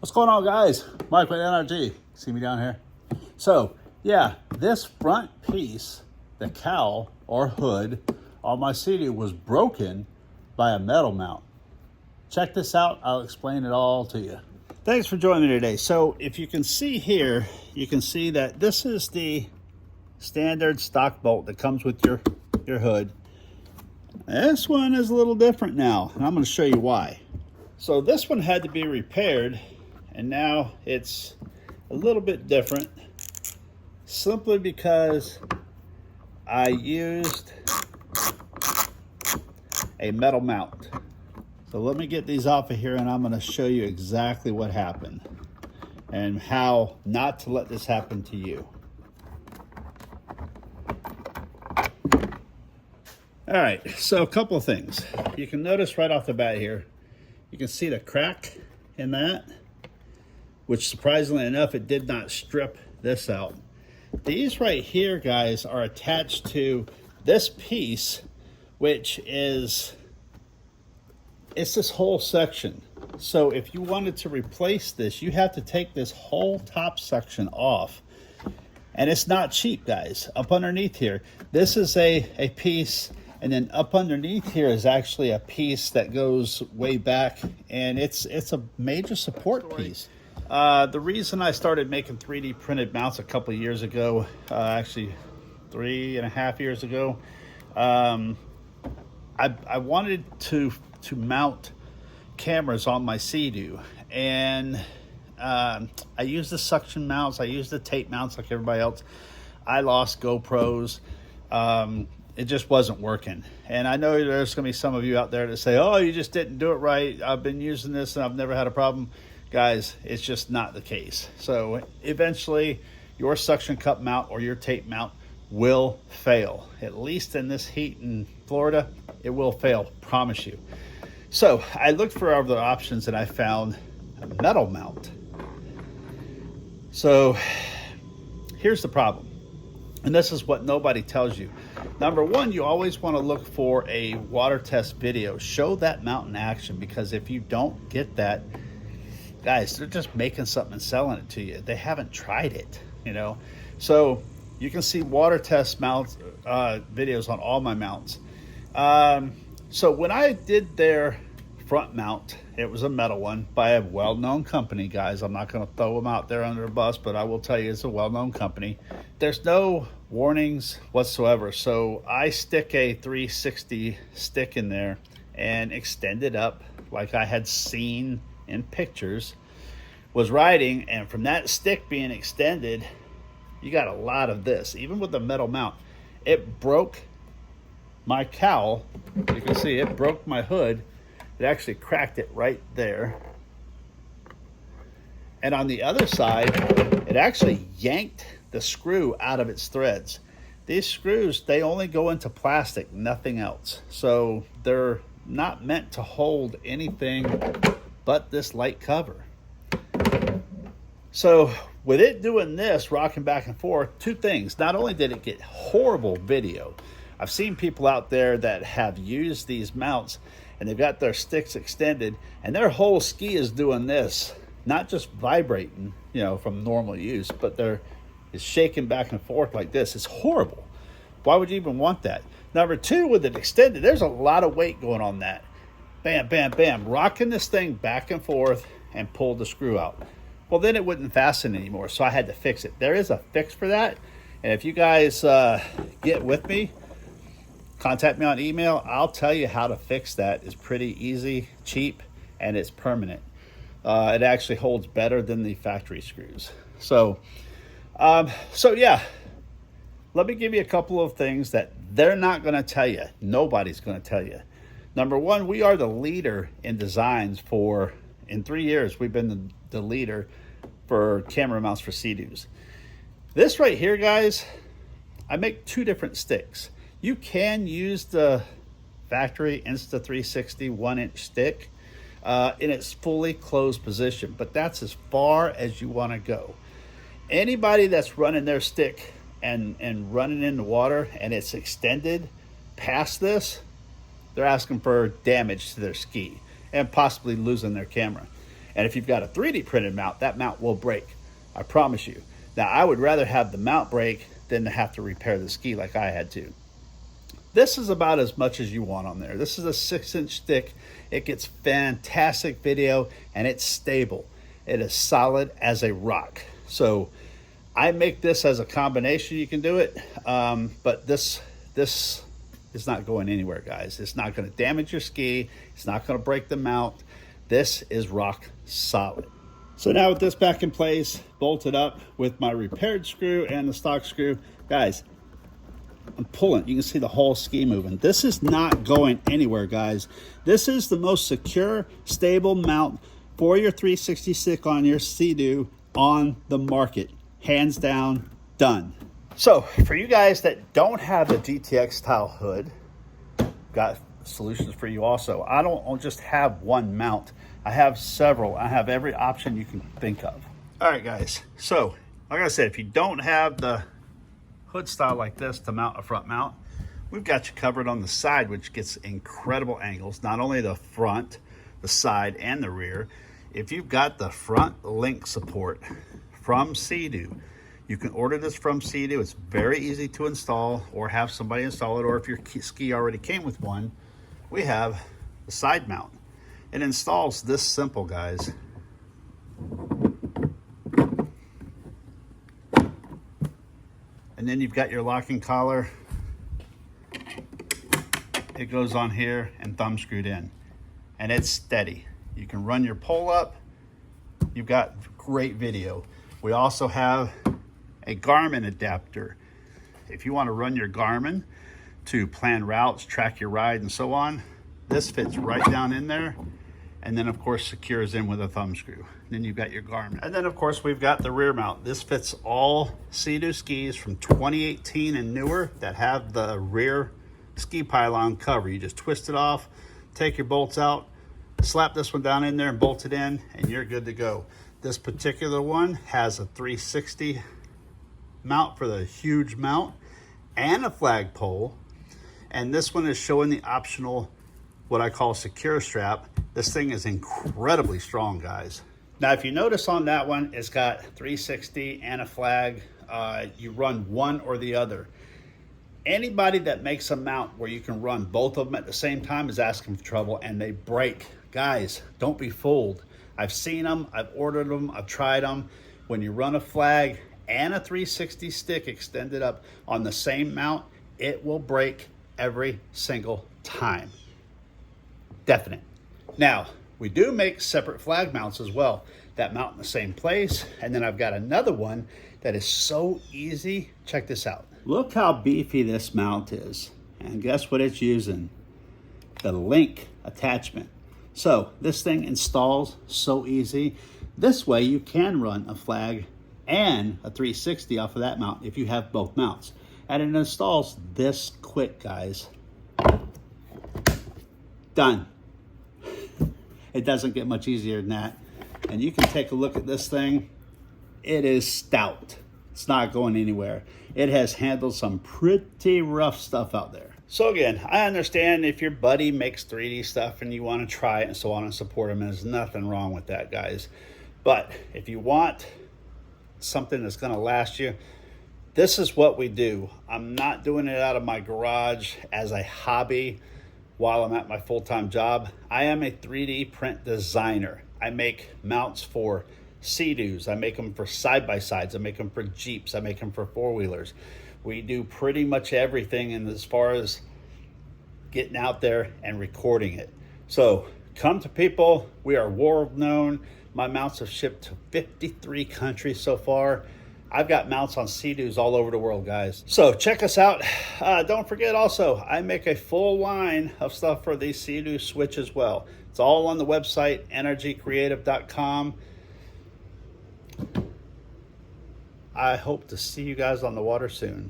What's going on, guys? Mike with NRG. See me down here? So, yeah, this front piece, the cowl or hood on my SEADOO was broken by a metal mount. Check this out. I'll explain it all to you. Thanks for joining me today. So, if you can see here, you can see that this is the standard stock bolt that comes with your hood. This one is a little different now, and I'm going to show you why. So this one had to be repaired, and now it's a little bit different simply because I used a metal mount. So let me get these off of here, and I'm going to show you exactly what happened and how not to let this happen to you. All right, so a couple of things. You can notice right off the bat here, you can see the crack in that, which surprisingly enough, it did not strip this out. These right here, guys, are attached to this piece, which is, it's this whole section. So if you wanted to replace this, you have to take this whole top section off. And it's not cheap, guys. Up underneath here, this is a piece. And then up underneath here is actually a piece that goes way back, and it's a major support piece. The reason I started making 3D printed mounts a couple of years ago, actually 3.5 years ago, I wanted to mount cameras on my SEADOO, and I used the suction mounts, I used the tape mounts like everybody else. I lost GoPros. It just wasn't working. And I know there's going to be some of you out there that say, oh, you just didn't do it right. I've been using this and I've never had a problem. Guys, it's just not the case. So eventually your suction cup mount or your tape mount will fail. At least in this heat in Florida, it will fail, promise you. So I looked for other options and I found a metal mount. So here's the problem. And this is what nobody tells you. Number one, you always want to look for a water test video. Show that mount in action, because if you don't get that, guys, they're just making something and selling it to you. They haven't tried it, you know. So you can see water test mounts videos on all my mounts. So when I did their front mount, it was a metal one by a well-known company, guys. I'm not going to throw them out there under a bus, but I will tell you it's a well-known company. There's no warnings whatsoever. So I stick a 360 stick in there and extend it up like I had seen in pictures, was riding, and from that stick being extended, you got a lot of this. Even with the metal mount, it broke my cowl. You can see it broke my hood. It actually cracked it right there. And on the other side, it actually yanked the screw out of its threads. These screws, they only go into plastic, nothing else. So they're not meant to hold anything but this light cover. So with it doing this, rocking back and forth, two things. Not only did it get horrible video, I've seen people out there that have used these mounts and they've got their sticks extended and their whole ski is doing this, not just vibrating, you know, from normal use, but it's shaking back and forth like this. It's horrible. Why would you even want that? Number two, with it extended, there's a lot of weight going on that. Bam, bam, bam, rocking this thing back and forth and pulled the screw out. Well, then it wouldn't fasten anymore, so I had to fix it. There is a fix for that, and if you guys get with me, contact me on email. I'll tell you how to fix that. It's pretty easy, cheap, and it's permanent. It actually holds better than the factory screws. So yeah, let me give you a couple of things that they're not going to tell you. Nobody's going to tell you. Number one, we are the leader in designs in 3 years, we've been the leader for camera mounts for SEADOOs. This right here, guys, I make two different sticks. You can use the factory Insta360 1-inch stick in its fully closed position, but that's as far as you want to go. Anybody that's running their stick and running in the water and it's extended past this, they're asking for damage to their ski and possibly losing their camera. And if you've got a 3D printed mount, that mount will break, I promise you. Now, I would rather have the mount break than to have to repair the ski like I had to. This is about as much as you want on there. This is a 6-inch stick. It gets fantastic video and it's stable. It is solid as a rock. So I make this as a combination. You can do it, but this is not going anywhere, guys. It's not going to damage your ski. It's not going to break the mount. This is rock solid. So now with this back in place, bolted up with my repaired screw and the stock screw, guys, I'm pulling. You can see the whole ski moving. This is not going anywhere, guys. This is the most secure, stable mount for your 360 stick on your SEADOO on the market. Hands down, done. So for you guys that don't have the GTX style hood, got solutions for you also. I don't just have one mount. I have several. I have every option you can think of. All right, guys. So like I said, if you don't have the hood style like this to mount a front mount, we've got you covered on the side, which gets incredible angles, not only the front, the side, and the rear. If you've got the front link support from SEADOO, you can order this from SEADOO. It's very easy to install or have somebody install it, or if your ski already came with one, we have the side mount. It installs this simple, guys. And then you've got your locking collar. It goes on here and thumb screwed in, and it's steady. You can run your pole up. You've got great video. We also have a Garmin adapter. If you want to run your Garmin to plan routes, track your ride, and so on, this fits right down in there. And then of course secures in with a thumb screw. Then you've got your Garmin. And then of course we've got the rear mount. This fits all SEADOO skis from 2018 and newer that have the rear ski pylon cover. You just twist it off, take your bolts out, slap this one down in there and bolt it in, and you're good to go. This particular one has a 360 mount for the huge mount and a flagpole. And this one is showing the optional, what I call secure strap. This thing is incredibly strong, guys. Now, if you notice on that one, it's got 360 and a flag. You run one or the other. Anybody that makes a mount where you can run both of them at the same time is asking for trouble, and they break. Guys, don't be fooled. I've seen them, I've ordered them, I've tried them. When you run a flag and a 360 stick extended up on the same mount, it will break every single time. Definite. Now, we do make separate flag mounts as well that mount in the same place. And then I've got another one that is so easy. Check this out. Look how beefy this mount is. And guess what it's using? The link attachment. So this thing installs so easy. This way you can run a flag and a 360 off of that mount if you have both mounts. And it installs this quick, guys. Done. It doesn't get much easier than that. And you can take a look at this thing. It is stout. It's not going anywhere. It has handled some pretty rough stuff out there. So again, I understand if your buddy makes 3D stuff and you want to try it and so on and support him, and there's nothing wrong with that, guys. But if you want something that's going to last you, this is what we do. I'm not doing it out of my garage as a hobby while I'm at my full-time job. I am a 3D print designer. I make mounts for SEADOOs. I make them for side-by-sides. I make them for Jeeps. I make them for four-wheelers. We do pretty much everything in as far as getting out there and recording it. So come to people. We are world known. My mounts have shipped to 53 countries so far. I've got mounts on SEADOOs all over the world, guys. So check us out. Don't forget also, I make a full line of stuff for the SEADOO Switch as well. It's all on the website, NRGcreativ.com. I hope to see you guys on the water soon.